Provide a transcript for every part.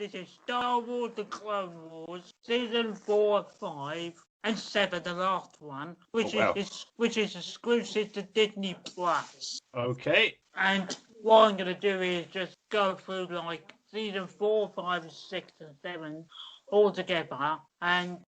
This is Star Wars The Clone Wars, Season 4 and 5, and 7, the last one, which is exclusive to Disney Plus. Okay. And what I'm going to do is just go through, like, Season 4, 5, 6, and 7 all together, and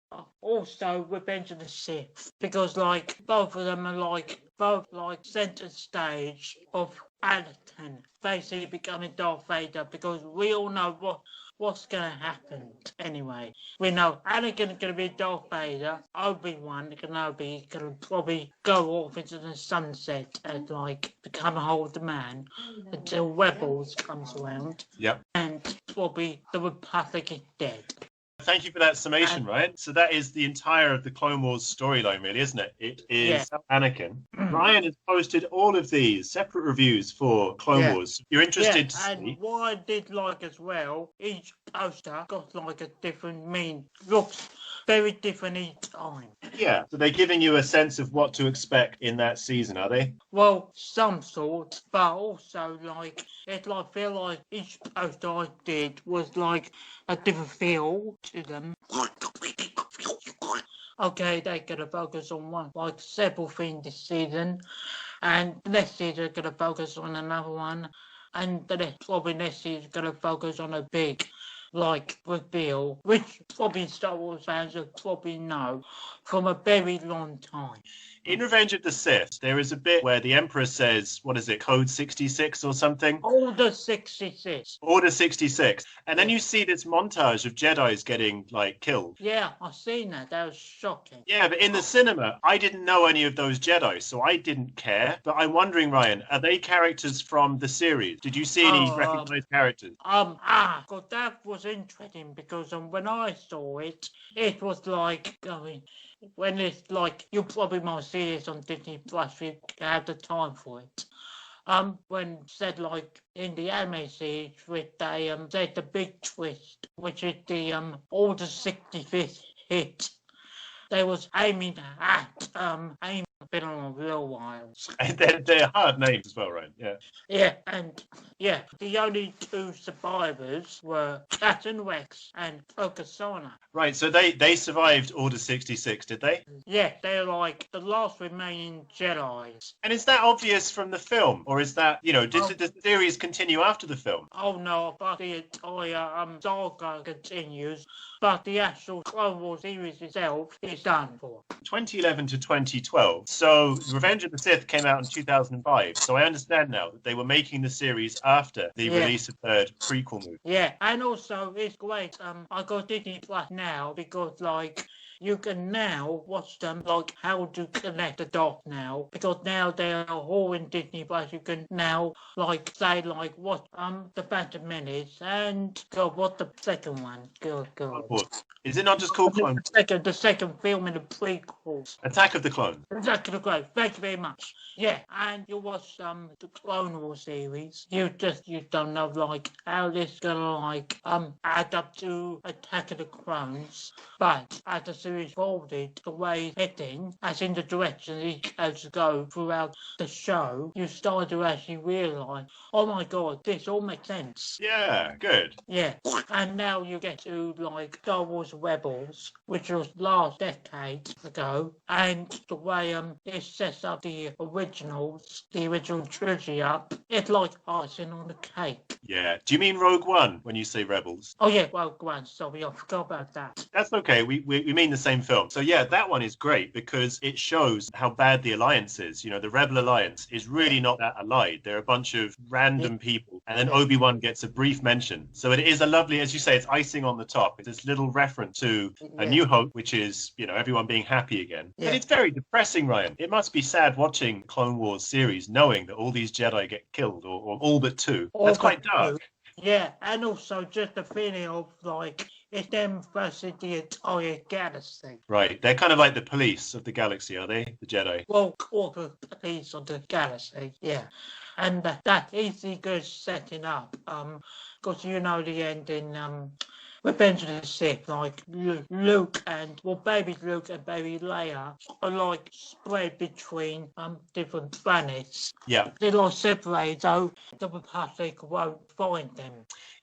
also Revenge of the Sith, because, like, both of them are, both centre stage of Anakin basically becoming Darth Vader, because we all know what's going to happen anyway. We know Anakin is going to be Darth Vader, Obi-Wan Kenobi going to probably go off into the sunset and, like, become a old man until Rebels comes around. Yep. And probably the Republic is dead. Thank you for that summation, Ryan. So that is the entire of the Clone Wars storyline, really, isn't it? It is Anakin. Ryan has posted all of these separate reviews for Clone Wars. You're interested to see. And what I did like as well, each poster got like a different meaning. Looks very different each time. Yeah, so they're giving you a sense of what to expect in that season, are they? Well, some sort, but also like I feel like each poster I did was like a different feel to them. Okay, they're gonna focus on one, like several things this season, and next season they're gonna focus on another one, and the next season gonna focus on a big, like, reveal, which probably Star Wars fans will probably know from a very long time. In Revenge of the Sith, there is a bit where the Emperor says, what is it, Code 66 or something? Order 66. Order 66. And then you see this montage of Jedis getting, like, killed. Yeah, I've seen that. That was shocking. Yeah, but in the cinema, I didn't know any of those Jedi, so I didn't care. But I'm wondering, Ryan, are they characters from the series? Did you see any recognized characters? God, that was interesting because when I saw it, it was like going... When it's like, you probably might see this on Disney Plus if you have the time for it. When said like in the anime series, with they said the big twist, which is the Order 65th hit. They was aiming been on a real while. They're hard names as well, right? Yeah. The only two survivors were Captain Rex and Okasana. Right, so they survived Order 66, did they? Yeah, they're like the last remaining Jedis. And is that obvious from the film? Or is that, did the series continue after the film? Oh no, but the entire saga continues. But the actual Clone Wars series itself is done for. 2011 to 2012. So Revenge of the Sith came out in 2005. So I understand now that they were making the series after the release of the prequel movie. Yeah, and also it's great. I got Disney Plus now because like you can now watch them like how to connect the dots now, because now they are all in Disney Plus. You can now like say like what the Phantom Menace and God, what the second one? God. Is it not just called Clone? The second film in the prequels. Attack of the Clones. Attack of the Clones. Thank you very much. Yeah, and you watch the Clone Wars series. You don't know like how this gonna like add up to Attack of the Clones, but as the series folded, the way it's heading, as in the direction it has to go throughout the show, you start to actually realise, oh my God, this all makes sense. Yeah, good. Yeah, and now you get to like Star Wars Rebels, which was last decade ago, and the way it sets up the original trilogy up, it's like icing on the cake. Yeah. Do you mean Rogue One when you say Rebels? Oh yeah, Rogue One. Sorry, I forgot about that. That's okay. We mean the same film. So yeah, that one is great because it shows how bad the Alliance is. The Rebel Alliance is really not that allied. They're a bunch of random people, and then Obi-Wan gets a brief mention. So it is a lovely, as you say, it's icing on the top. It's this little reference to A New Hope, which is, everyone being happy again. Yeah. But it's very depressing, Ryan. It must be sad watching Clone Wars series knowing that all these Jedi get killed, or all but two. That's quite dark. Yeah, and also just the feeling of like it's them versus the entire galaxy. Right, they're kind of like the police of the galaxy, are they? The Jedi. Well, called the police of the galaxy, yeah. And that is the good setting up. Because the ending Revenge of the Sith, like Luke and baby Luke and baby Leia are like spread between different planets. Yeah. They're like separated, so the Republic won't find them.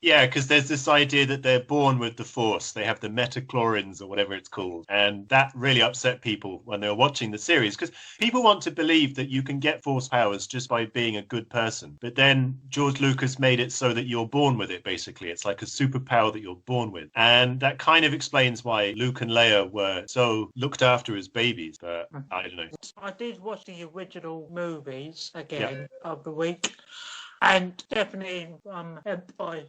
Yeah, because there's this idea that they're born with the Force. They have the metachlorines or whatever it's called. And that really upset people when they were watching the series, because people want to believe that you can get Force powers just by being a good person. But then George Lucas made it so that you're born with it, basically. It's like a superpower that you're born with. And that kind of explains why Luke and Leia were so looked after as babies. But I don't know. I did watch the original movies again of the week. And definitely Empire.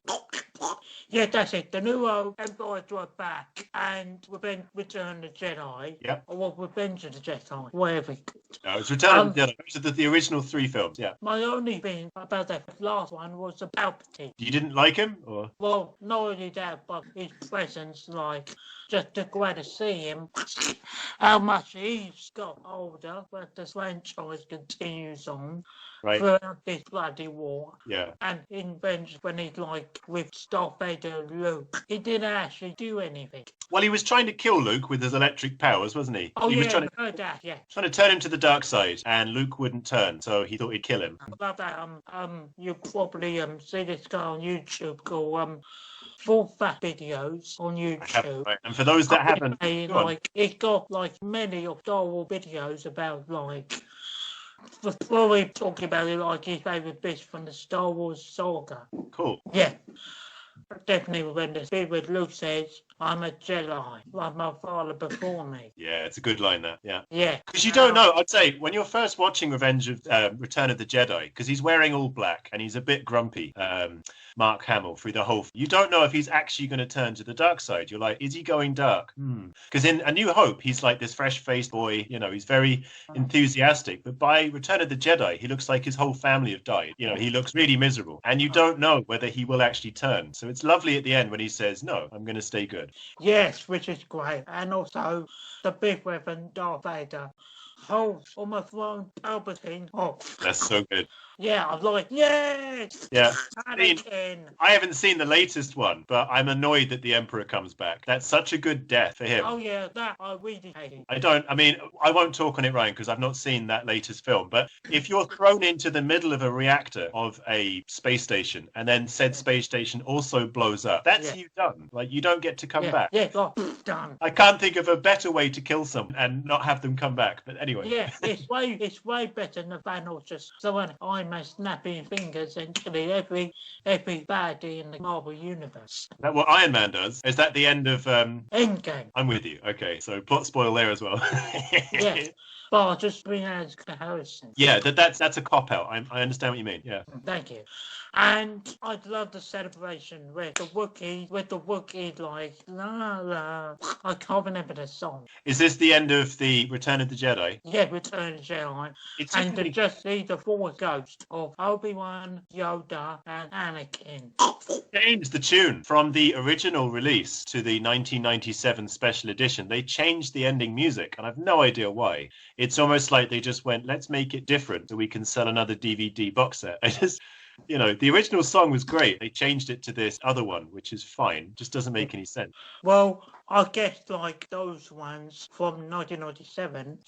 Yeah, that's it. The new Empire Strikes Back and Return of the Jedi. Yeah. Or Revenge of the Jedi, whatever. No, it's Return of the Jedi. Those are the original 3 films, yeah. My only thing about that last one was the Palpatine. You didn't like him? Or? Well, not only that, but his presence, like, just to go out to see him, how much he's got older, but the franchise continues on. Right. Throughout this bloody war. Yeah. And in Revenge, when he's like with Darth Vader and Luke, he didn't actually do anything. Well, he was trying to kill Luke with his electric powers, wasn't he? Oh, he was I heard that, yeah. Trying to turn him to the dark side, and Luke wouldn't turn, so he thought he'd kill him. About that, you probably see this guy on YouTube called Full Fat Videos on YouTube. Right. And for those that haven't, he's got like many of Star Wars videos about like. Before we talking about it, like his favourite bits from the Star Wars saga. Cool. Yeah. Definitely when the bit where Luke says, I'm a Jedi, like my father before me. Yeah, it's a good line, that. Yeah. Yeah. Because you don't know, I'd say, when you're first watching Return of the Jedi, because he's wearing all black and he's a bit grumpy, Mark Hamill, through the whole... You don't know if he's actually going to turn to the dark side. You're like, is he going dark? Because in A New Hope, he's like this fresh-faced boy, you know, he's very enthusiastic. But by Return of the Jedi, he looks like his whole family have died. You know, he looks really miserable. And you don't know whether he will actually turn. So it's lovely at the end when he says, no, I'm going to stay good. Yes, which is great. And also, the big weapon, Darth Vader, holds on the throne, Palpatine off. That's so good. Yeah, I'm like, yes! Yeah. I haven't seen the latest one, but I'm annoyed that the Emperor comes back. That's such a good death for him. Oh, yeah, that I really hate it. I won't talk on it, Ryan, because I've not seen that latest film, but if you're thrown into the middle of a reactor of a space station, and then said space station also blows up, that's you done. Like, you don't get to come back. Yeah, done. I can't think of a better way to kill someone and not have them come back, but anyway. Yeah, it's way better than Thanos just throwing Iron Man snapping fingers and killing every baddie in the Marvel universe. Is that what Iron Man does? Is that the end of Endgame? I'm with you. Okay, so plot spoil there as well. Yeah. Well, I'll just bring out as comparison. Yeah, that's a cop-out. I understand what you mean, yeah. Thank you. And I love the celebration with the Wookiee like, la la. I can't remember the song. Is this the end of the Return of the Jedi? Yeah, Return of the Jedi. And to just see the four ghosts of Obi-Wan, Yoda, and Anakin. Changed the tune from the original release to the 1997 special edition. They changed the ending music, and I've no idea why. It's almost like they just went, let's make it different so we can sell another DVD box set. You know, the original song was great. They changed it to this other one, which is fine. Just doesn't make any sense. Well, I guess like those ones from 1997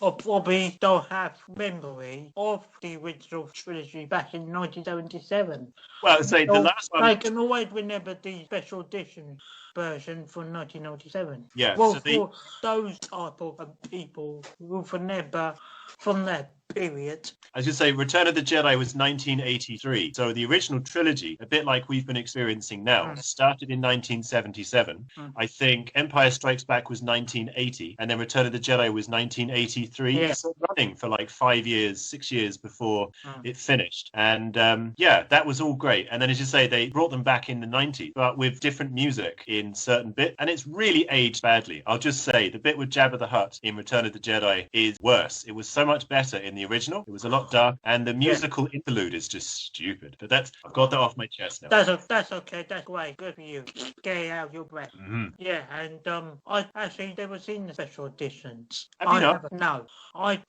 or probably don't have memory of the original trilogy back in 1977. Well, say the last one. I can always remember the special edition version from 1997. Yeah. Well, for those type of people who remember from that period. I was going to say, Return of the Jedi was 1983. So the original trilogy, a bit like we've been experiencing now, started in 1977. I think Empire Strikes Back was 1980, and then Return of the Jedi was 1983. Yeah. So running for like 6 years before it finished. And that was all great. And then, as you say, they brought them back in the 90s, but with different music in certain bits. And it's really aged badly. I'll just say, the bit with Jabba the Hutt in Return of the Jedi is worse. It was so much better in the the original. It was a lot dark, and the musical interlude is just stupid. But I've got that off my chest now. That's okay. That's great. Good for you. Get it out your breath. Mm-hmm. Yeah, and I actually never seen the special editions. Have you not? No. I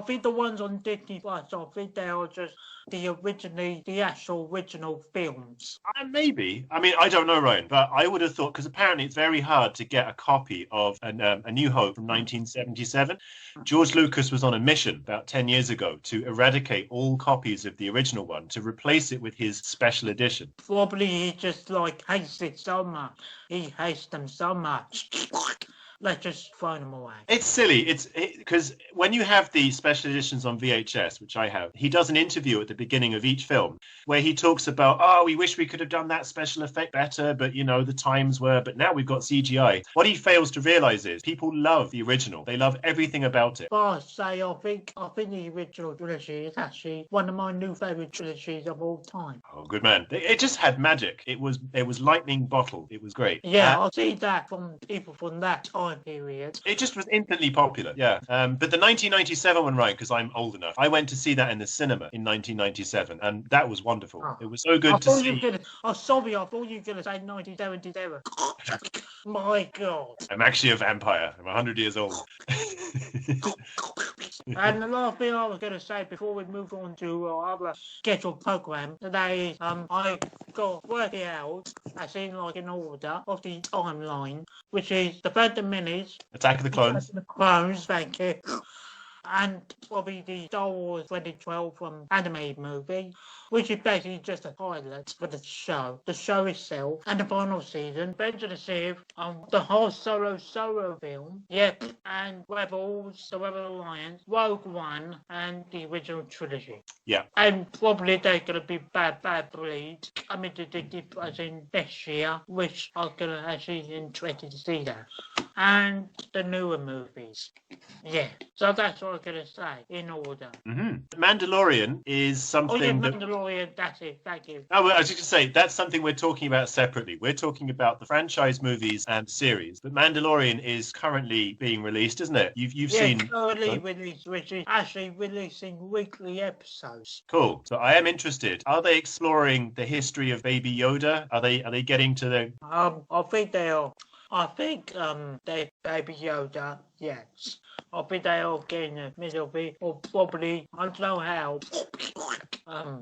think the ones on Disney Plus, I think they are just the actual original films. Maybe. I mean, I don't know, Ryan, but I would have thought, because apparently it's very hard to get a copy of A New Hope from 1977. George Lucas was on a mission about 10 years ago to eradicate all copies of the original one to replace it with his special edition. Probably he just hates it so much. He hates them so much. Let's just throw them away. It's silly. Because when you have the special editions on VHS, which I have, he does an interview at the beginning of each film where he talks about, we wish we could have done that special effect better, but the times were, but now we've got CGI. What he fails to realize is people love the original. They love everything about it. But I think the original trilogy is actually one of my new favorite trilogies of all time. Oh, good man. It just had magic. It was lightning bottled. It was great. Yeah, I'll see that from people from that time period. It just was instantly popular, yeah. But the 1997 one, right, because I'm old enough, I went to see that in the cinema in 1997, and that was wonderful. Oh. It was so good to see. Sorry, I thought you were going to say 1977. My God. I'm actually a vampire. I'm 100 years old. And the last thing I was going to say before we move on to our other scheduled program today is I got worked it out, as in in order of the timeline, which is the Phantom Menace, Attack of the Clones. Attack of the Clones, thank you. And probably the Star Wars 2012 animated movie, which is basically just a pilot for the show. The show itself and the final season, Revenge of the Sith, the whole solo film, and Rebels, the Rebel Alliance, Rogue One, and the original trilogy. Yeah. And probably they're going to be bad bleed. I mean, as in next year, which I'm going to actually interested to see that. And the newer movies. Yeah. So that's what I'm going to say, in order. Mm-hmm. Mandalorian is something Mandalorian, that's it, thank you. Oh, well, I was just going to say, that's something we're talking about separately. We're talking about the franchise movies and series. But Mandalorian is currently being released, isn't it? You've seen... currently released, which is actually releasing weekly episodes. Cool. So I am interested. Are they exploring the history of Baby Yoda? Are they getting to the... I think they are. I think they Baby Yoda, yes. I think they are getting a middle bit, or probably, I don't know how,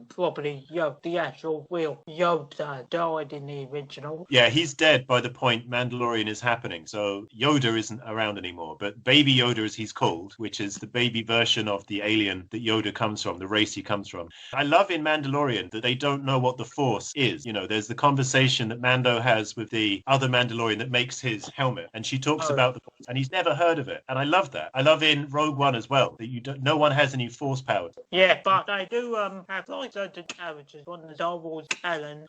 probably the actual real Yoda died in the original. Yeah, he's dead by the point Mandalorian is happening, so Yoda isn't around anymore. But Baby Yoda, as he's called, which is the baby version of the alien that Yoda comes from, the race he comes from. I love in Mandalorian that they don't know what the Force is. There's the conversation that Mando has with the other Mandalorian that makes his helmet, and she talks about the Force, and he's never heard of it. And I love that. I love in Rogue One as well that no one has any Force powers. Yeah, but they do have certain characters on the Star Wars canon,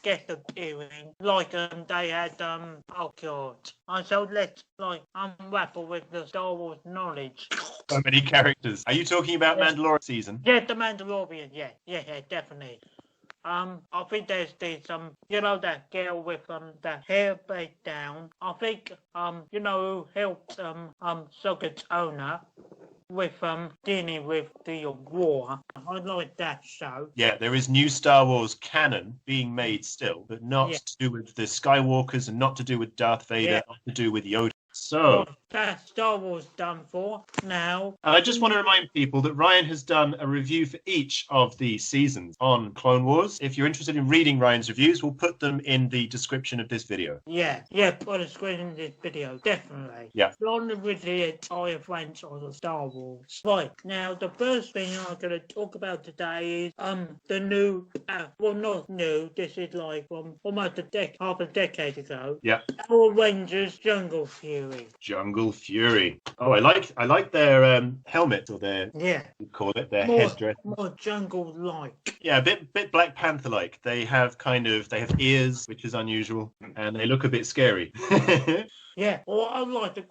guest appearing, they had oh God, so let's unravel with the Star Wars knowledge. So many characters. Are you talking about Mandalorian season? Yeah, the Mandalorian. Yeah, definitely. I think there's that girl with the hair back down. I think who helped Socket's owner with dealing with the war. I like that show. Yeah, there is new Star Wars canon being made still, but not to do with the Skywalkers and not to do with Darth Vader, not to do with Yoda. So that's Star Wars done for now. I just want to remind people that Ryan has done a review for each of the seasons on Clone Wars. If you're interested in reading Ryan's reviews, we'll put them in the description of this video. Yeah, put a screen in this video, definitely. Yeah. On the entire franchise of Star Wars. Right, now the first thing I'm going to talk about today is the new, not new, this is from almost half a decade ago. Yeah. Power Rangers Jungle Fury. Jungle Fury. Oh, I like their helmet, or their you call it their headdress. More jungle-like. Yeah, a bit Black Panther-like. They have ears, which is unusual, and they look a bit scary. Yeah, or I like to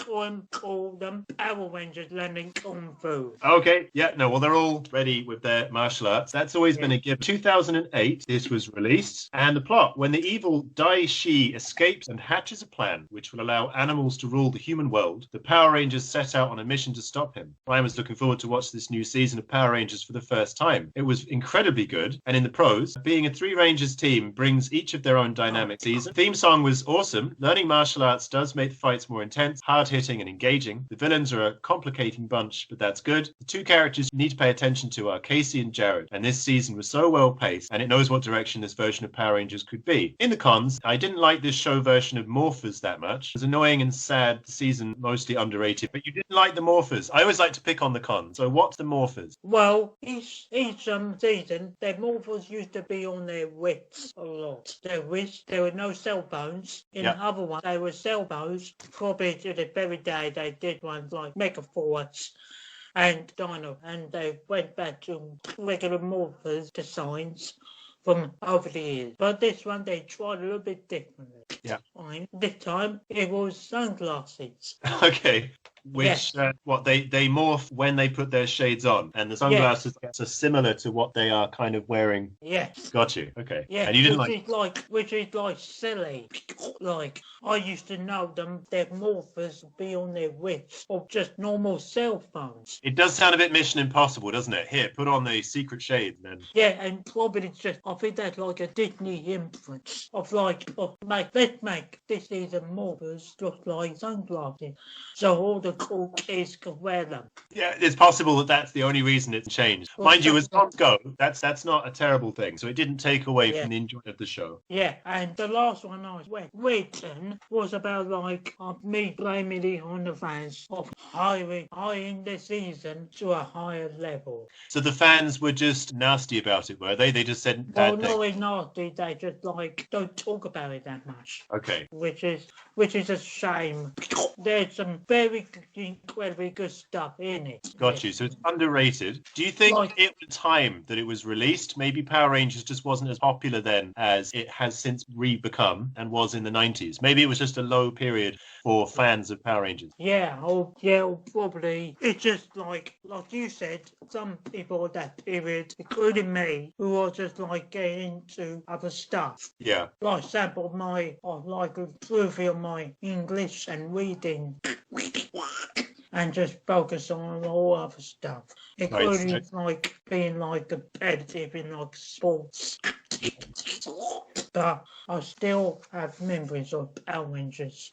call them Power Rangers learning Kung Fu. Okay, well, they're all ready with their martial arts. That's always been a given. 2008, this was released, and the plot: when the evil Dai Shi escapes and hatches a plan which will allow animals to rule rule the human world. The Power Rangers set out on a mission to stop him. Ryan was looking forward to watch this new season of Power Rangers for the first time. It was incredibly good, and in the pros, being a 3 Rangers team brings each of their own dynamic season. The theme song was awesome. Learning martial arts does make the fights more intense, hard-hitting, and engaging. The villains are a complicating bunch, but that's good. The 2 characters you need to pay attention to are Casey and Jared, and this season was so well paced, and it knows what direction this version of Power Rangers could be. In the cons, I didn't like this show version of Morphers that much. It was annoying and sad season, mostly underrated, but you didn't like the Morphers. I always like to pick on the cons. So what's the Morphers? Well, each season, their morphers used to be on their wits a lot. Their wits, there were no cell phones. In the other one, they were cell phones. Probably to the very day they did ones like Megaforce and Dino, and they went back to regular morphers designs from over the years. But this one, they tried a little bit differently. Yeah. This time, it was sunglasses. Okay. Which, what, they morph when they put their shades on, and the sunglasses are similar to what they are kind of wearing. Yes. Got you. Okay. Yeah. And you didn't which is like silly. Like, I used to know them, their morphers would be on their wrists or just normal cell phones. It does sound a bit Mission Impossible, doesn't it? Here, put on the secret shade, and then. Yeah, and probably just, I think that's like a Disney influence of let's make this season morphers look like sunglasses, so all the cool kids can wear them. Yeah, it's possible that that's the only reason it's changed. Well, mind you, as cons go, that's not a terrible thing. So it didn't take away from the enjoyment of the show. Yeah, and the last one I was written was about me blaming it on the fans of hiring the season to a higher level. So the fans were just nasty about it, were they? They just said bad things. No, it's nasty. They just don't talk about it that much. Okay. Which is a shame. There's some very incredibly good stuff in it. Got you. So it's underrated. Do you think it was time that it was released? Maybe Power Rangers just wasn't as popular then as it has since become and was in the 90s. Maybe it was just a low period for fans of Power Rangers. Yeah, probably. It's just like you said, some people at that period, including me, who are just getting into other stuff. Yeah. Like sample improving on my English and reading. And just focus on all other stuff, including being competitive in sports. But I still have memories of Power Rangers.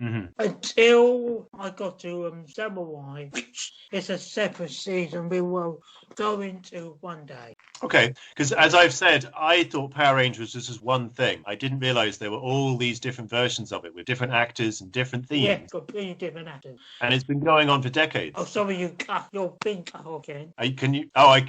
Mm-hmm. Until I got to Samurai, which is a separate season we will go into one day. Okay, because as I've said, I thought Power Rangers was just one thing. I didn't realise there were all these different versions of it with different actors and different themes. Yeah, completely different actors. And it's been going on for decades. Oh, sorry, you're being cut again.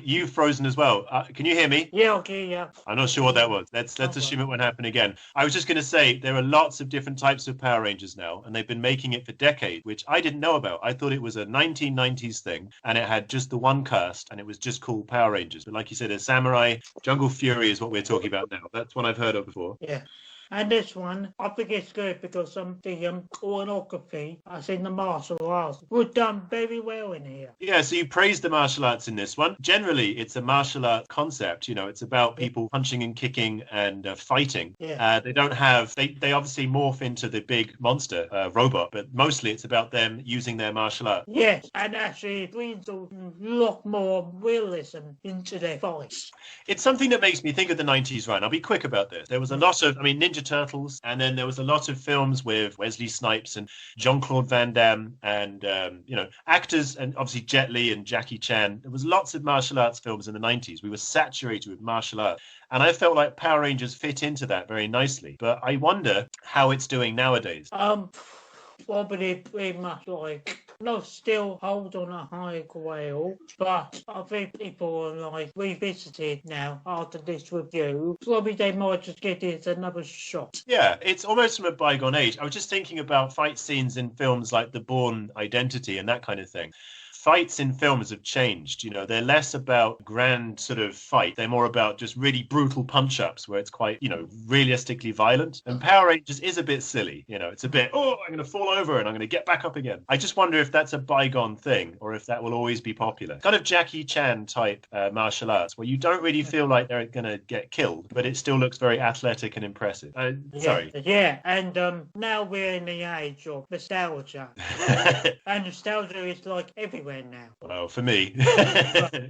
You've frozen as well. Can you hear me? Yeah, okay, yeah. I'm not sure what that was. Let's assume it won't happen again. I was just going to say there are lots of different types of Power Rangers now, and they've been making it for decades, which I didn't know about. I thought it was a 1990s thing, and it had just the one cast, and it was just called Power Rangers. But like you said, there's Samurai, Jungle Fury is what we're talking about now. That's one I've heard of before. Yeah. And this one, I think it's good because the choreography, as in the martial arts, was done very well in here. Yeah, so you praised the martial arts in this one. Generally, it's a martial art concept. It's about people punching and kicking and fighting. Yeah. They don't have... They obviously morph into the big monster robot, but mostly it's about them using their martial art. Yes, and actually it brings a lot more realism into their fights. It's something that makes me think of the 90s, Ryan. I'll be quick about this. There was a lot of... Ninja Turtles, and then there was a lot of films with Wesley Snipes and Jean-Claude Van Damme and actors, and obviously Jet Li and Jackie Chan. There was lots of martial arts films in the 90s. We were saturated with martial art, and I felt like Power Rangers fit into that very nicely. But I wonder how it's doing nowadays. Probably pretty much still hold on a high grail, but I think people are revisited now after this review. Probably they might just get it another shot. Yeah, it's almost from a bygone age. I was just thinking about fight scenes in films like The Bourne Identity and that kind of thing. fights in films have changed. You know, they're less about grand sort of fight. They're more about just really brutal punch-ups where it's quite, you know, realistically violent. And Power Rangers is a bit silly. You know, it's a bit, oh, I'm going to fall over and I'm going to get back up again. I just wonder if that's a bygone thing or if that will always be popular. Kind of Jackie Chan type martial arts where you don't really feel like they're going to get killed, but it still looks very athletic and impressive. Sorry. Yeah, and now we're in the age of nostalgia. And nostalgia is like everywhere now. Well, for me.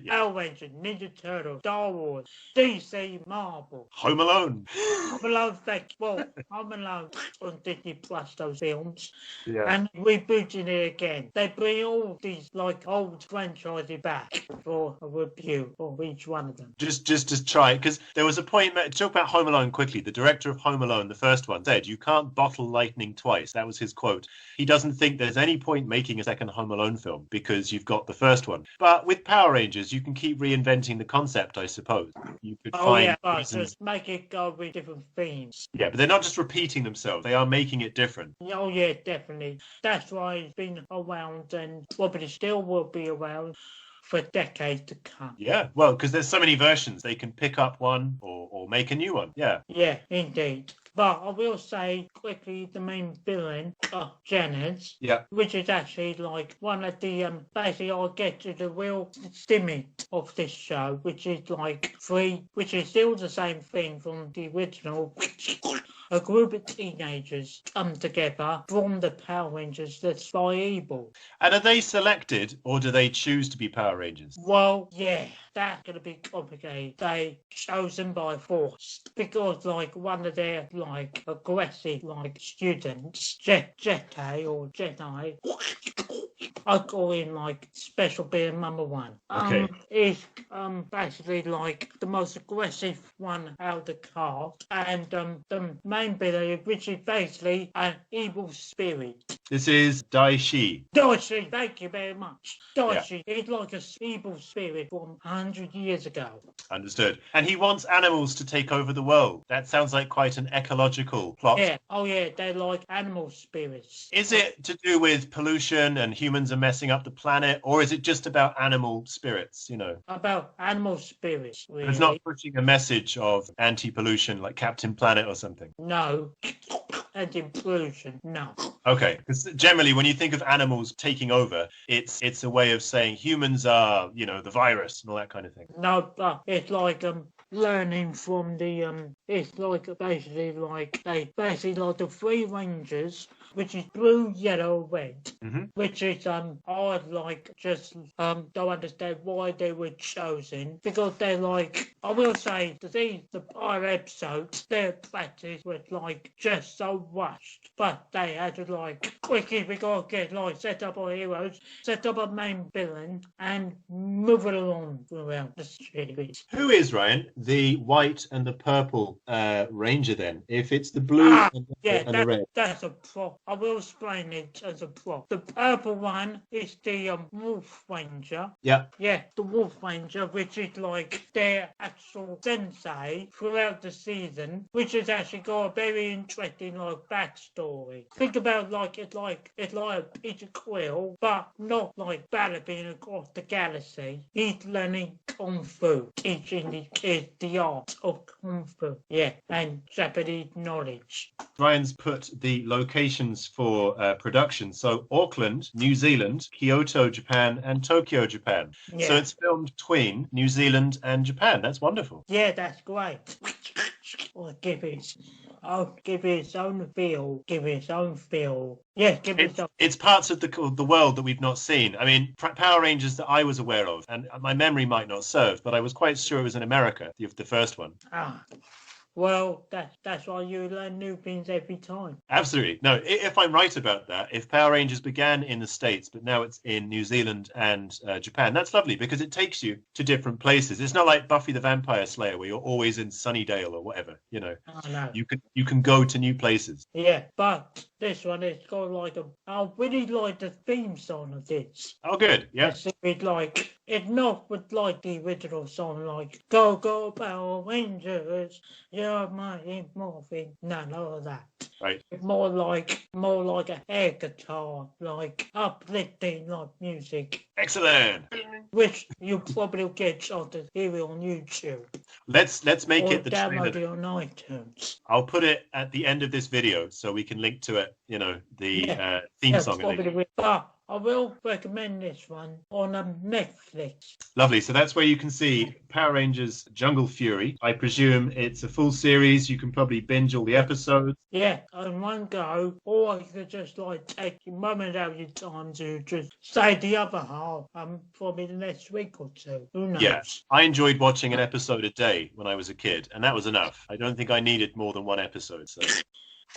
Power Rangers, Ninja Turtles, Star Wars, DC, Marvel. Home Alone. Home Alone, Home Alone on Disney Plus, those films. Yeah. And rebooting it again. They bring all these like old franchises back for a review of each one of them. Just to try, because there was a point, talk about Home Alone quickly. The director of Home Alone, the first one, said, "You can't bottle lightning twice." That was his quote. He doesn't think there's any point making a second Home Alone film because you've got the first one. But with Power Rangers, you can keep reinventing the concept, I suppose. You could find reasons. Just make it go with different themes. Yeah, but they're not just repeating themselves. They are making it different. Oh, yeah, definitely. That's why it's been around and probably still will be around for decades to come. Yeah, well, because there's so many versions. They can pick up one or make a new one. Yeah. Yeah, indeed. But I will say quickly the main villain, Tenet, which is actually like one of the, basically I'll get to the real stimate of this show, which is like which is still the same thing from the original. A group of teenagers come together from the Power Rangers to fight evil. And are they selected or do they choose to be Power Rangers? Well, yeah, that's going to be complicated. They chosen by force because like one of their like aggressive like students, Jedi, I call him like special being number one. Okay. Is basically like the most aggressive one out of the cast, and the main villain, which is basically an evil spirit. This is Daishi. Daishi, thank you very much. Daishi is like an evil spirit from 100 years ago. Understood. And he wants animals to take over the world. That sounds like quite an ecological plot. Yeah. Oh yeah, they're like animal spirits. Is it to do with pollution and humans are messing up the planet, or is it just about animal spirits, you know? About animal spirits, really. It's not pushing a message of anti-pollution like Captain Planet or something. No. Anti-pollution, no. Okay, because generally when you think of animals taking over, it's a way of saying humans are, you know, the virus and all that kind of thing. No, but it's like learning from the it's like basically like the three rangers, which is blue, yellow, red, which is I like just don't understand why they were chosen, because they're like, I will say the prior episodes, their practice was like just so rushed, but they had to like quickly we gotta get like set up our heroes, set up a main villain, and move it along throughout the series. Who is, Ryan, the white and the purple ranger then? If it's the blue and the red. That's a prop. I will explain it as a prop. The purple one is the Wolf Ranger. Yeah. Yeah, the Wolf Ranger, which is like their actual sensei throughout the season, which has actually got a very interesting like backstory. Think about it's like Peter Quill, but not like balloping across the galaxy. He's learning Kung Fu, teaching the kids the art of Kung Fu. Yeah, and Japanese knowledge. Ryan's put the locations for production. So Auckland, New Zealand, Kyoto, Japan, and Tokyo, Japan. Yeah. So it's filmed between New Zealand and Japan. That's wonderful. Yeah, that's great. Give it its own feel. Give it its own feel. Yeah, it's parts of the world that we've not seen. I mean, Power Rangers that I was aware of, and my memory might not serve, but I was quite sure it was in America, the first one. Well, that's why you learn new things every time. Absolutely. No, if I'm right about that, if Power Rangers began in the States, but now it's in New Zealand and Japan, that's lovely because it takes you to different places. It's not like Buffy the Vampire Slayer where you're always in Sunnydale or whatever, you know. I know. You can go to new places. Yeah, but this one, it's got like I really like the theme song of this. Oh, good. Yeah. It's not with like the original song, like Go Go Power Rangers, you're my morphine. None of that. Right. More like a air guitar, like uplifting like music, Excellent. which you probably get on the hear on YouTube Let's make or it the trailer. download it on iTunes. I'll put it at the end of this video so we can link to it, the theme song at least. Probably, but I will recommend this one on Netflix. Lovely. So that's where you can see Power Rangers Jungle Fury. I presume it's a full series. You can probably binge all the episodes. Yeah, in one go, or you could just like take a moment out of your time to just say the other half probably the next week or two. Who knows? Yeah, I enjoyed watching an episode a day when I was a kid, and that was enough. I don't think I needed more than one episode. So.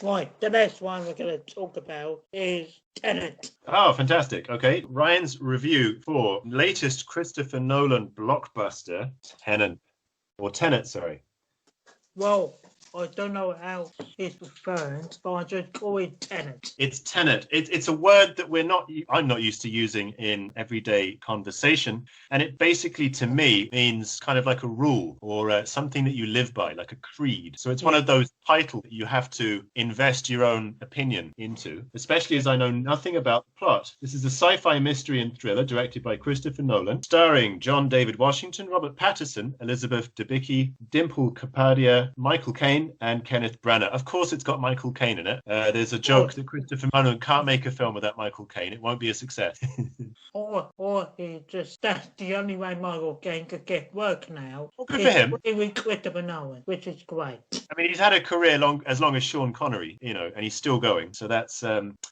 Right, the next one we're going to talk about is Tenet. Oh, fantastic. Okay, Ryan's review for latest Christopher Nolan blockbuster, Tenet, sorry. Well, I don't know how it's referred, but I just call it Tenet. It's Tenet. It's a word that I'm not used to using in everyday conversation. And it basically, to me, means kind of like a rule or something that you live by, like a creed. So it's one of those titles that you have to invest your own opinion into, especially as I know nothing about the plot. This is a sci-fi mystery and thriller directed by Christopher Nolan, starring John David Washington, Robert Pattinson, Elizabeth Debicki, Dimple Kapadia, Michael Caine, and Kenneth Branagh. Of course, it's got Michael Caine in it. There's a joke that Christopher Nolan can't make a film without Michael Caine. It won't be a success. or he just, that's the only way Michael Caine could get work now. Well, good for him. He with Christopher Nolan, which is great. I mean, he's had a career as long as Sean Connery, and he's still going. So that's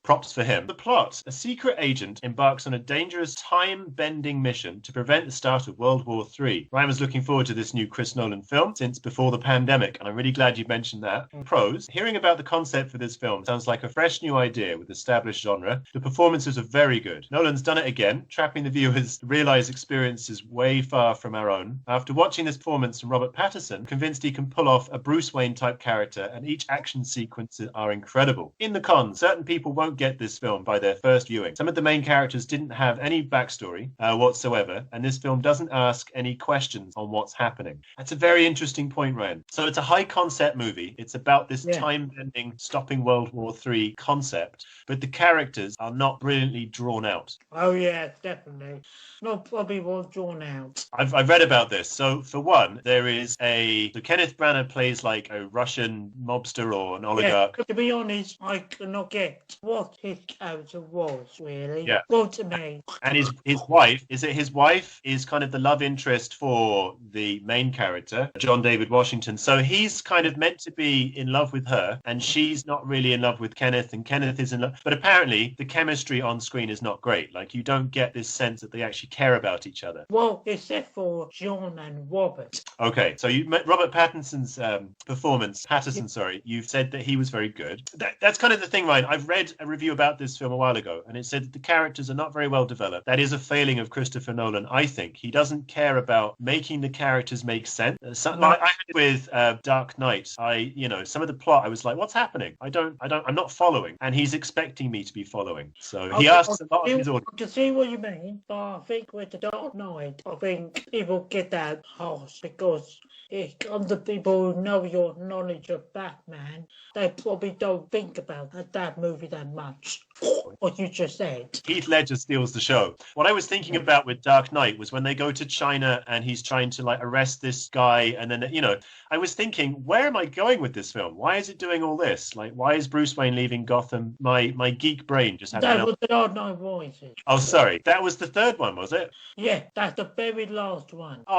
props for him. The plot: a secret agent embarks on a dangerous time-bending mission to prevent the start of World War III. Ryan was looking forward to this new Chris Nolan film since before the pandemic, and I'm really glad you mentioned that. Pros: hearing about the concept for this film sounds like a fresh new idea with established genre. The performances are very good. Nolan's done it again, trapping the viewers to realise experiences way far from our own. After watching this performance from Robert Pattinson, convinced he can pull off a Bruce Wayne type character, and each action sequence are incredible. In the cons, certain people won't get this film by their first viewing. Some of the main characters didn't have any backstory whatsoever, and this film doesn't ask any questions on what's happening. That's a very interesting point, Ryan. So it's a high concept movie. It's about this time-bending, stopping World War III concept, but the characters are not brilliantly drawn out. Oh yeah, definitely. Not probably well drawn out. I've read about this. So for one, there is so Kenneth Branagh plays like a Russian mobster or an oligarch. Yeah, to be honest, I cannot get what his character was, really. Yeah. Well, to me. And his wife is kind of the love interest for the main character, John David Washington. So he's kind of meant to be in love with her, and she's not really in love with Kenneth, and Kenneth is in love. But apparently the chemistry on screen is not great. Like, you don't get this sense that they actually care about each other. Well, except for John and Robert. Okay, so Robert Pattinson's performance, you've said that he was very good. That's kind of the thing, Ryan. I've read a review about this film a while ago, and it said that the characters are not very well developed. That is a failing of Christopher Nolan, I think. He doesn't care about making the characters make sense. Like I had with Dark Knight, some of the plot, I was like, what's happening? I'm not following. And he's expecting me to be following. So he asks a lot of his audience. I can see what you mean, but I think with the Dark Knight, I think people get that harsh because it comes to people who know your knowledge of Batman. They probably don't think about that movie that much. What you just said. Heath Ledger steals the show. What I was thinking about with Dark Knight was when they go to China and he's trying to arrest this guy, and then I was thinking, where am I going with this film? Why is it doing all this? Like, why is Bruce Wayne leaving Gotham? My geek brain just had that was the Dark Knight Rises. Oh, sorry, that was the third one, was it? Yeah, that's the very last one. Oh,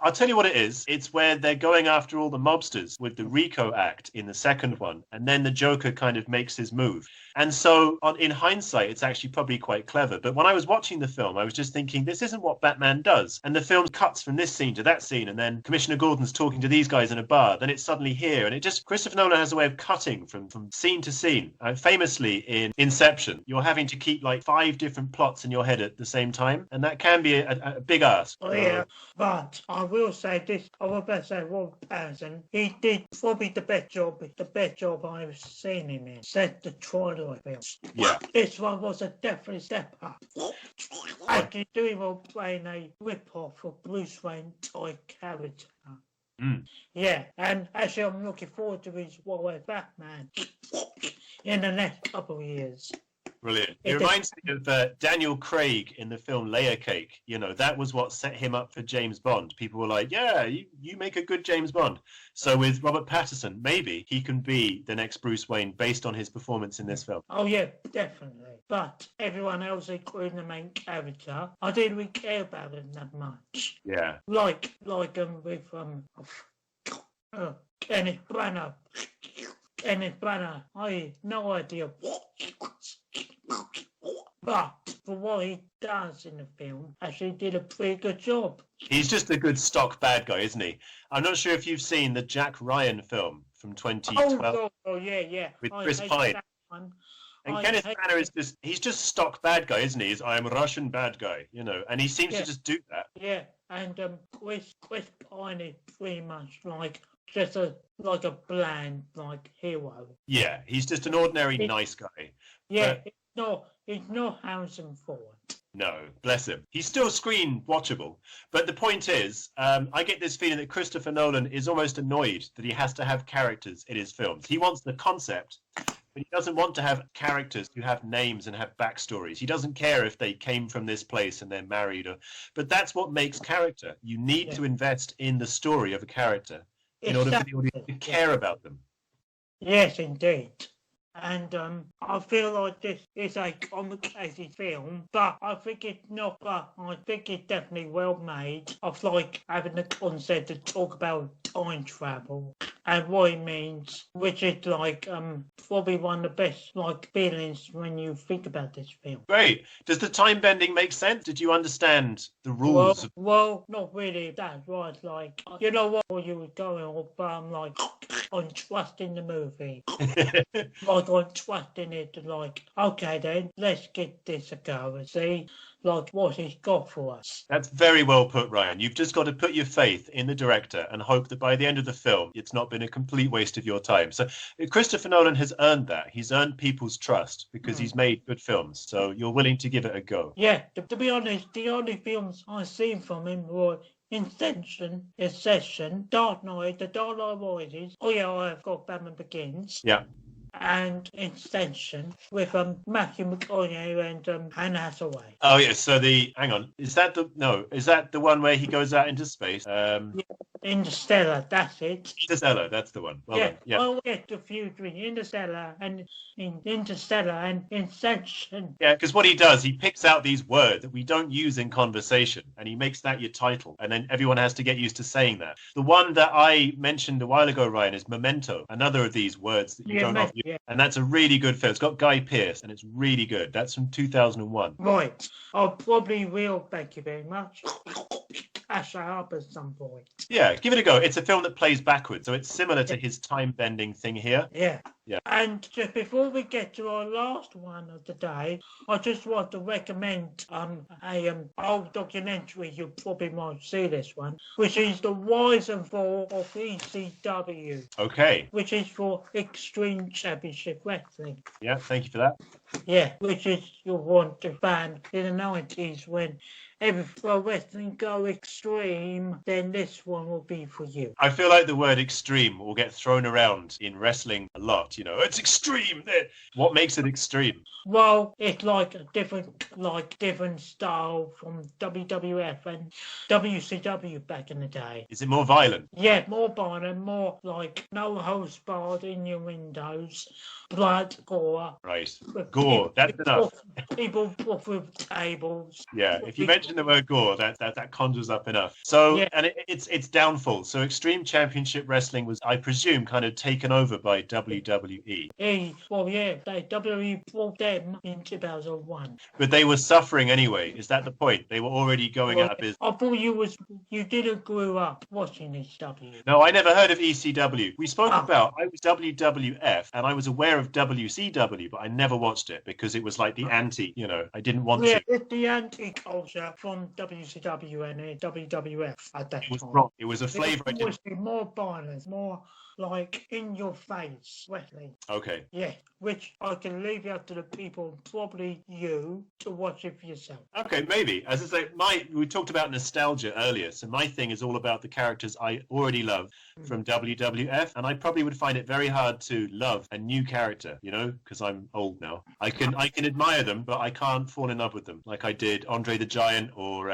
I'll tell you what it is. It's where they're going after all the mobsters with the RICO Act in the second one, and then the Joker kind of makes his move. And so, in hindsight, it's actually probably quite clever. But when I was watching the film, I was just thinking, this isn't what Batman does. And the film cuts from this scene to that scene, and then Commissioner Gordon's talking to these guys in a bar. Then it's suddenly here, and Christopher Nolan has a way of cutting from scene to scene. Famously in Inception, you're having to keep 5 different plots in your head at the same time, and that can be a big ask. Oh yeah, but I will say this. I will best say Robert Pattinson. He did probably the best job I've seen him in. Said the Twilight films. Yeah. This one was a definite step up. Actually doing well playing a rip-off of Bruce Wayne type character. Mm. Yeah, and actually I'm looking forward to his Wild Batman in the next couple of years. Brilliant. It reminds me of Daniel Craig in the film Layer Cake. You know, that was what set him up for James Bond. People were like, yeah, you make a good James Bond. So with Robert Pattinson, maybe he can be the next Bruce Wayne based on his performance in this film. Oh, yeah, definitely. But everyone else, including the main character, I didn't really care about him that much. Yeah. Like with Kenneth Branagh. Kenneth Branagh, I had no idea. But for what he does in the film, actually did a pretty good job. He's just a good stock bad guy, isn't he? I'm not sure if you've seen the Jack Ryan film from 2012. Oh yeah. With Chris Pine. And Kenneth Branagh he's just stock bad guy, isn't he? I'm a Russian bad guy, you know, and he seems to just do that. Yeah, and Chris Pine is pretty much like just a bland hero. Yeah, he's just an ordinary nice guy. Yeah, he's not Harrison Ford. No, bless him. He's still screen watchable. But the point is, I get this feeling that Christopher Nolan is almost annoyed that he has to have characters in his films. He wants the concept, but he doesn't want to have characters who have names and have backstories. He doesn't care if they came from this place and they're married. But that's what makes character. You need to invest in the story of a character in order for the audience to care about them. Yes, indeed. And I feel like this is a complicated film, but I think it's not. But I think it's definitely well made. I like having the concept to talk about time travel and what it means, which is probably one of the best feelings when you think about this film. Great. Does the time bending make sense? Did you understand the rules? Well, not really. That's right. You know what you were going on, but I'm trusting the movie. I'm trusting it okay then, let's get this a go and see what he's got for us. That's very well put, Ryan. You've just got to put your faith in the director and hope that by the end of the film, it's not been a complete waste of your time. So Christopher Nolan has earned that. He's earned people's trust because he's made good films. So you're willing to give it a go. Yeah, to be honest, the only films I've seen from him were Inception, Dark Knight, The Dark Knight Rises. Oh yeah, I've got Batman Begins. Yeah. And Inception with Matthew McConaughey and Anne Hathaway. Oh yeah, so hang on, is that the one where he goes out into space? Interstellar, that's it. Interstellar, that's the one. Well done. Yeah. I'll get confused between Interstellar and Inception. Yeah, because what he does, he picks out these words that we don't use in conversation, and he makes that your title, and then everyone has to get used to saying that. The one that I mentioned a while ago, Ryan, is Memento, another of these words that you don't often use, and that's a really good film. It's got Guy Pearce, and it's really good. That's from 2001. Right. I probably will, thank you very much, cash that up at some point. Yeah, give it a go. It's a film that plays backwards, so it's similar to his time-bending thing here. Yeah. And just before we get to our last one of the day, I just want to recommend a old documentary. You probably might see this one, which is The Rise and Fall of ECW. Okay. Which is for Extreme Championship Wrestling. Yeah, thank you for that. Yeah, which is you want to ban in the 90s when every pro wrestling go extreme, then this one will be for you. I feel like the word extreme will get thrown around in wrestling a lot. You know, it's extreme. What makes it extreme? Well, it's a different style from WWF and WCW back in the day. Is it more violent? Yeah, more violent, more no holds barred in your windows, blood, gore. Right, gore. That's enough. People put through tables. Yeah, if you mention the word gore, that conjures up enough. So, and it's downfall. So, Extreme Championship Wrestling was, I presume, kind of taken over by WWE. WWE brought them in 2001. But they were suffering anyway. Is that the point? They were already going out of business. I thought you didn't grow up watching ECW. No, I never heard of ECW. We spoke about, I was WWF and I was aware of WCW, but I never watched it because it was like the anti, I didn't want to. Yeah, it's the anti-culture from WCW and WWF at that time. It was wrong. It was a flavour. It was more violence, more in your face. exactly. Okay. Yeah, which I can leave out to the people, probably you, to watch it for yourself. Okay, maybe. As I say, we talked about nostalgia earlier, so my thing is all about the characters I already love from WWF, and I probably would find it very hard to love a new character, because I'm old now. I can admire them, but I can't fall in love with them like I did Andre the Giant or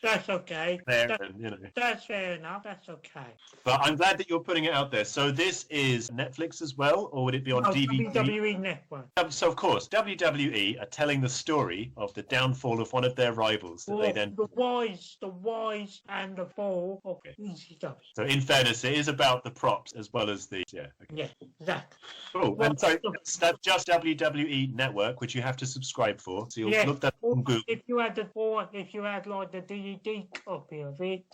That's okay. That's fair enough. That's okay. But I'm glad that you're putting it out there. So this is Netflix as well, or would it be on DVD? WWE Network. So of course, WWE are telling the story of the downfall of one of their rivals. The rise and the fall of ECW. So in fairness, it is about the props as well as the Yeah, exactly. Cool. And so that's just WWE Network, which you have to subscribe for. So you'll look that on Google. If you had like the DVD copy of it,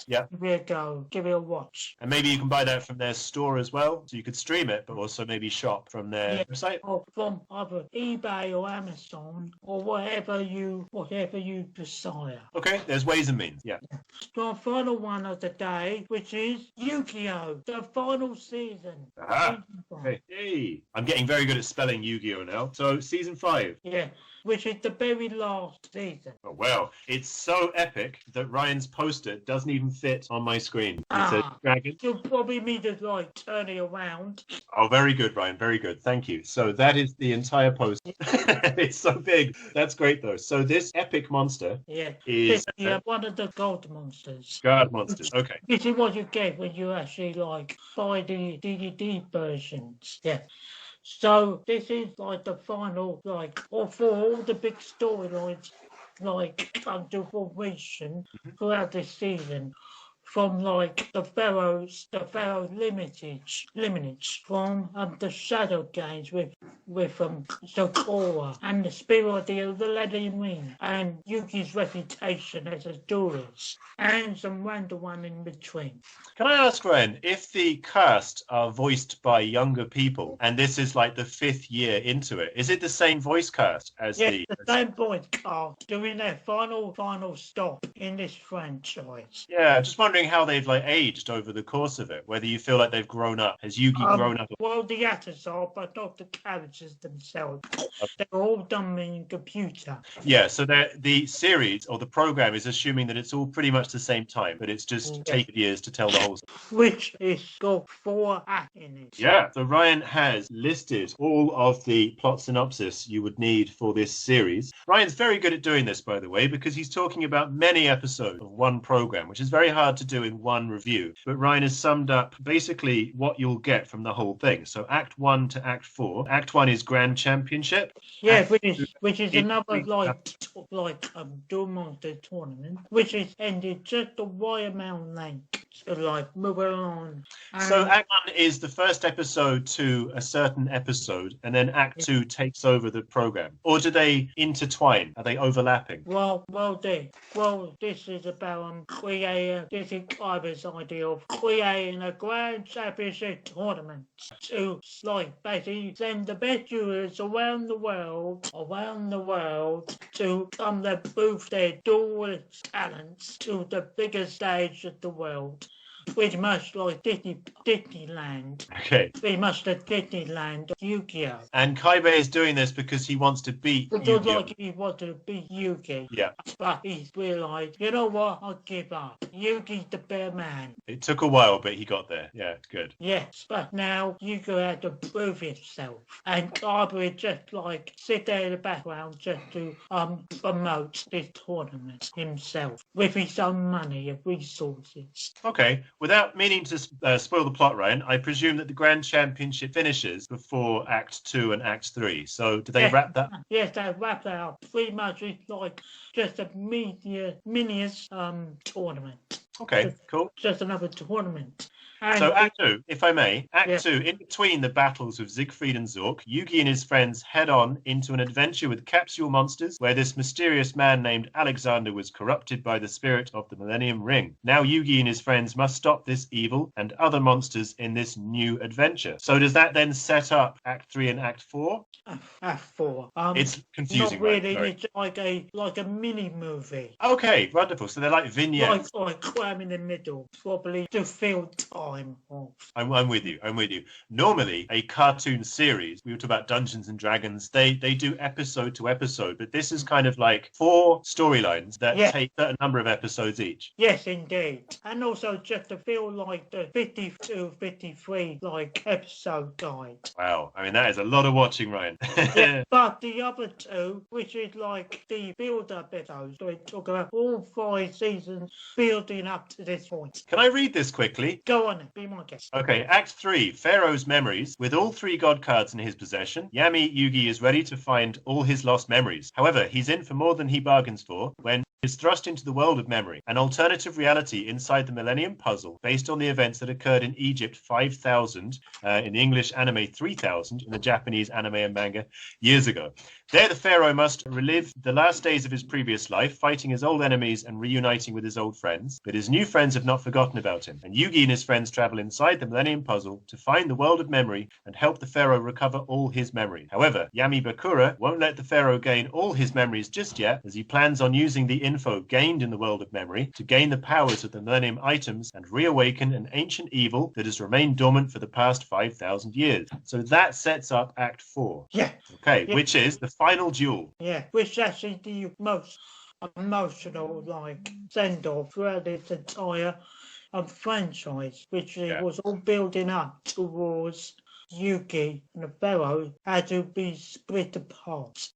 give it a watch. And maybe you can buy that from their store as well, so you could stream it, but also maybe shop from their website. Or from either eBay or Amazon or whatever you desire. Okay, there's ways and means. Yeah. So our final one of the day, which is Yu-Gi-Oh! The final season. Aha. Okay. Hey, I'm getting very good at spelling Yu-Gi-Oh! Now. So season 5. Yeah. Which is the very last season. Oh, well, it's so epic that Ryan's poster doesn't even fit on my screen. It's a dragon. You'll probably need to turn it around. Oh, very good, Ryan. Very good. Thank you. So that is the entire poster. It's so big. That's great, though. So this epic monster is one of the God monsters. God monsters. Okay. This is what you get when you actually buy the DVD versions. Yeah. So this is the final, or for all the big storylines, come to formation throughout this season. From the Pharaoh's lineage, from the Shadow Games with Sakura and the Spirit of the Leaden Ring and Yuki's reputation as a duelist and some random one in between. Can I ask, Ryan, if the cast are voiced by younger people and this is the 5th year into it, is it the same voice cast as the same voice cast doing their final stop in this franchise? Yeah, just wondering how they've aged over the course of it, whether you feel like they've grown up. Has Yugi grown up? Well, the actors are, but not the characters themselves. They're all done in computer. Yeah, so the series or the program is assuming that it's all pretty much the same time, but it's just taken years to tell the whole story. Which is got 4 acts in it. Yeah, so Ryan has listed all of the plot synopsis you would need for this series. Ryan's very good at doing this, by the way, because he's talking about many episodes of one program, which is very hard to do in one review. But Ryan has summed up basically what you'll get from the whole thing. So Act 1 to Act 4. Act 1 is Grand Championship. Yeah, which is another Duel Monsters tournament, which is ended just a right amount length. So moving on. So Act 1 is the first episode to a certain episode, and then Act 2 takes over the program. Or do they intertwine? Are they overlapping? Well, this is about this is Kyber's idea of creating a Grand Championship tournament to basically send the best viewers around the world to come to prove their dual talents to the biggest stage of the world. Pretty much like Disneyland. Okay. Pretty much the Disneyland of Yu-Gi-Oh! And Kaibe is doing this because he wants to beat Yu-Gi-Oh! He wanted to beat Yugi. Yeah. But he's realised, you know what, I'll give up. Yugi's the better man. It took a while, but he got there. Yeah, good. Yes, but now Yugi had to prove himself. And Kaibe just sit there in the background just to promote this tournament himself with his own money and resources. Okay. Without meaning to spoil the plot, Ryan, I presume that the Grand Championship finishes before Act 2 and Act 3. So do they wrap that? Yes, they wrap that up. Pretty much it's just a miniature tournament. Okay, cool. Just another tournament. So Act 2, if I may, Act 2, in between the battles of Siegfried and Zork, Yugi and his friends head on into an adventure with capsule monsters where this mysterious man named Alexander was corrupted by the spirit of the Millennium Ring. Now Yugi and his friends must stop this evil and other monsters in this new adventure. So does that then set up Act 3 and Act 4? Act 4. It's confusing, not really, right? It's like a mini movie. Okay, wonderful. So they're like vignettes. Like cram in the middle, probably to fill time. time off. I'm with you. I'm with you. Normally, a cartoon series, we were talking about Dungeons and Dragons, they do episode to episode, but this is kind of like 4 storylines that take a number of episodes each. Yes, indeed. And also just to feel like the 52, 53 like episode guide. Wow. I mean, that is a lot of watching, Ryan. Yeah, but the other 2, which is like the build-up episodes, we talk about all 5 seasons building up to this point. Can I read this quickly? Go on, be my guest. Okay, Act 3, Pharaoh's Memories. With all 3 god cards in his possession, Yami Yugi is ready to find all his lost memories. However, he's in for more than he bargains for when is thrust into the world of memory, an alternative reality inside the Millennium Puzzle based on the events that occurred in Egypt 5,000, in the English anime 3,000, in the Japanese anime and manga years ago. There, the pharaoh must relive the last days of his previous life, fighting his old enemies and reuniting with his old friends. But his new friends have not forgotten about him, and Yugi and his friends travel inside the Millennium Puzzle to find the world of memory and help the pharaoh recover all his memories. However, Yami Bakura won't let the pharaoh gain all his memories just yet, as he plans on using the info gained in the world of memory to gain the powers of the Millennium items and reawaken an ancient evil that has remained dormant for the past 5,000 years. So that sets up Act 4. Yeah. Okay, Yeah. which is the final duel. Yeah, which is actually the most emotional send-off throughout this entire franchise, which was all building up towards Yugi and the Pharaoh had to be split apart,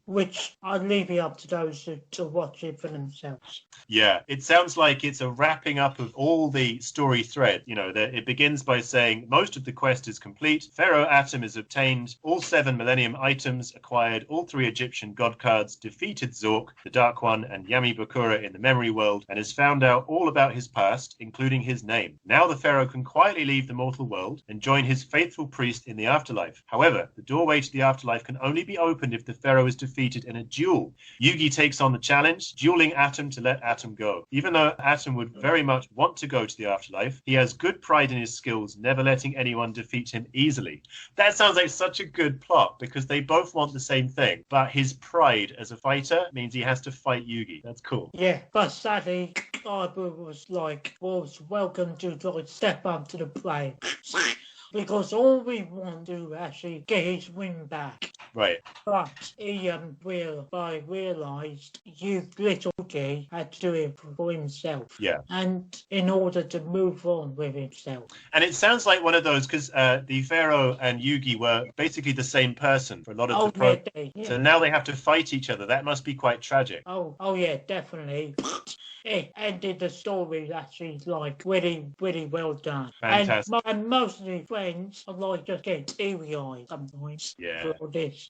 which I'd leave it up to those to watch it for themselves. Yeah, it sounds like it's a wrapping up of all the story thread. You know, that it begins by saying most of the quest is complete. Pharaoh Atum has obtained all 7 Millennium items, acquired all 3 Egyptian god cards, defeated Zork, the Dark One, and Yami Bakura in the memory world, and has found out all about his past, including his name. Now the Pharaoh can quietly leave the mortal world and join his faithful priest in the afterlife. However, the doorway to the afterlife can only be opened if the Pharaoh is defeated in a duel. Yugi takes on the challenge, dueling Atum to let Atum go. Even though Atum would very much want to go to the afterlife, he has good pride in his skills, never letting anyone defeat him easily. That sounds like such a good plot, because they both want the same thing, but his pride as a fighter means he has to fight Yugi. That's cool. Yeah, but sadly, Kaiba was welcome to step up to the plate. Because all we want to actually get his win back. Right. But he realised little G had to do it for himself. Yeah. And in order to move on with himself. And it sounds like one of those, because the Pharaoh and Yugi were basically the same person for a lot of the program. Yeah. So now they have to fight each other. That must be quite tragic. Oh yeah, definitely. It ended the story actually really well done. Fantastic. And most of the friends are just getting teary-eyed sometimes for this.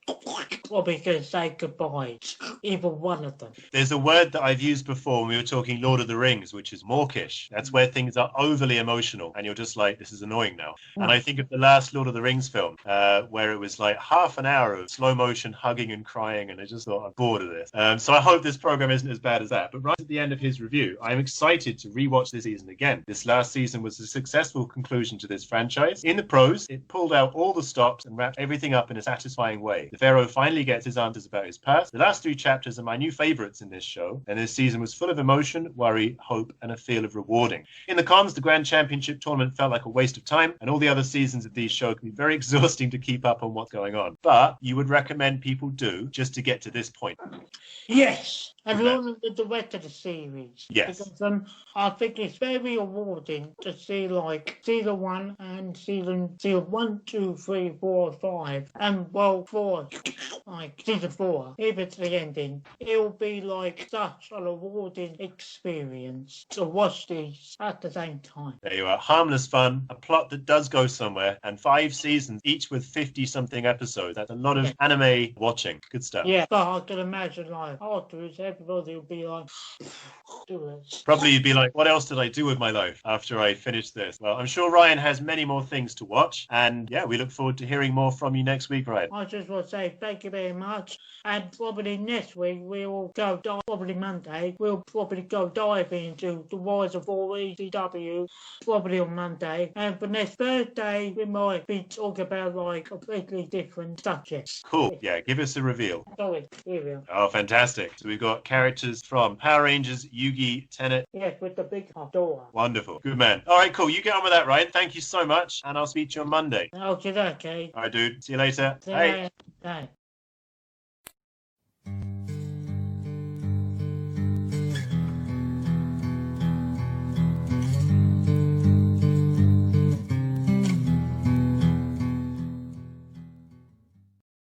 Probably going to say goodbye, either one of them. There's a word that I've used before when we were talking Lord of the Rings, which is mawkish. That's where things are overly emotional and you're just like, this is annoying now. And I think of the last Lord of the Rings film, where it was like half an hour of slow motion hugging and crying, and I just thought, I'm bored of this. So I hope this program isn't as bad as that. But right at the end of his review, I'm excited to rewatch this season again. This last season was a successful conclusion to this franchise. In the prose, it pulled out all the stops and wrapped everything up in a satisfying way. The Pharaoh finally gets his answers about his past. The last 3 chapters are my new favorites in this show, and this season was full of emotion, worry, hope, and a feel of rewarding. In the cons, the Grand Championship tournament felt like a waste of time, and all the other seasons of these shows can be very exhausting to keep up on what's going on. But you would recommend people do just to get to this point. Yes, as long as the rest of the series. Yes. Because I think it's very rewarding to see season 1 and season 1, 2, 3, 4, 5, and 4, season 4, even to the ending. It'll be such a rewarding experience to watch these at the same time. There you are. Harmless fun, a plot that does go somewhere, and 5 seasons, each with 50-something episodes. That's a lot of anime watching. Good stuff. Yeah, but I can imagine afterwards everybody will be like, do this. Probably you'd be like, what else did I do with my life after I finished this? Well, I'm sure Ryan has many more things to watch, and we look forward to hearing more from you next week, Ryan. I just want to say thank you very much, and probably next week we'll go probably Monday, we'll probably go diving into the rise of Fall of ECW, probably on Monday, and for next Thursday we might be talking about completely different subjects. Cool. Yeah, give us a reveal. Sorry, here we are. Oh, fantastic. So we've got characters from Power Rangers, Yu-Gi-Oh! Boogie, Tenet. Yes, with the big door. Wonderful. Good man. All right, cool. You get on with that, Ryan. Thank you so much. And I'll speak to you on Monday. Okay, okay. All right, dude. See you later. See Bye. you later.